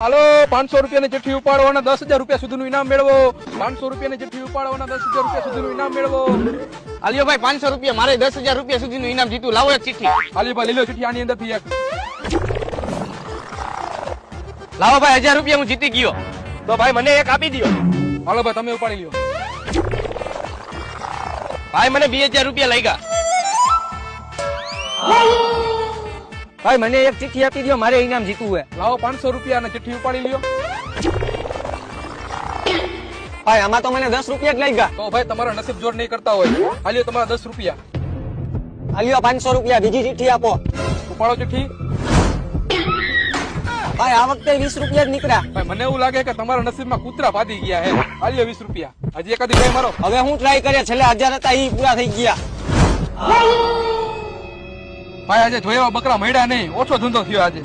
હાલો 500 રૂપિયાની ચિઠ્ઠી ઉપાડવાના 10,000 રૂપિયા સુધીનું ઇનામ મેળવો 500 રૂપિયાની ચિઠ્ઠી ઉપાડવાના 10,000 રૂપિયા સુધીનું ઇનામ મેળવો આલિયો ભાઈ 500 રૂપિયા મારે 10,000 રૂપિયા સુધીનું ઇનામ જીતું લાવો એક ચિઠ્ઠી હાલી ભાઈ લીલો ચિઠ્ઠી આની અંદરથી એક લાવો ભાઈ 1000 રૂપિયા હું જીતી ગયો તો ભાઈ મને એક આપી દો હાલો ભાઈ તમે ઉપાડી લ્યો ભાઈ મને 2000 રૂપિયા લાગ્યા ભાઈ મને એક ચિઠ્ઠી આપી દો મારે ઇનામ જીતવું હે લાવો 500 રૂપિયા ચિઠ્ઠી ઉપાડી લ્યો ભાઈ આમાં તો મને 10 રૂપિયા જ લાગ્યા તો ભાઈ તમારા નસીબ જોર નહીં કરતા હોય હાલ્યો તમારા 10 રૂપિયા આલ્યો 500 રૂપિયા બીજી ચિઠ્ઠી આપો ઉપાડો ચિઠ્ઠી ભાઈ આ વખતે 20 રૂપિયા જ નીકળ્યા ભાઈ મને એવું લાગે કે તમારા નસીબમાં કૂતરા પાડી ગયા હે હાલ્યો 20 રૂપિયા હજી એકાદી ભાઈ મારો હવે હું ટ્રાય કરે છેલ્લે 1000 હતા ઈ પૂરા થઈ ગયા ભાઈ આજે જોયા બકરા મળ્યા નહીં ઓછો ધંધો થયો આજે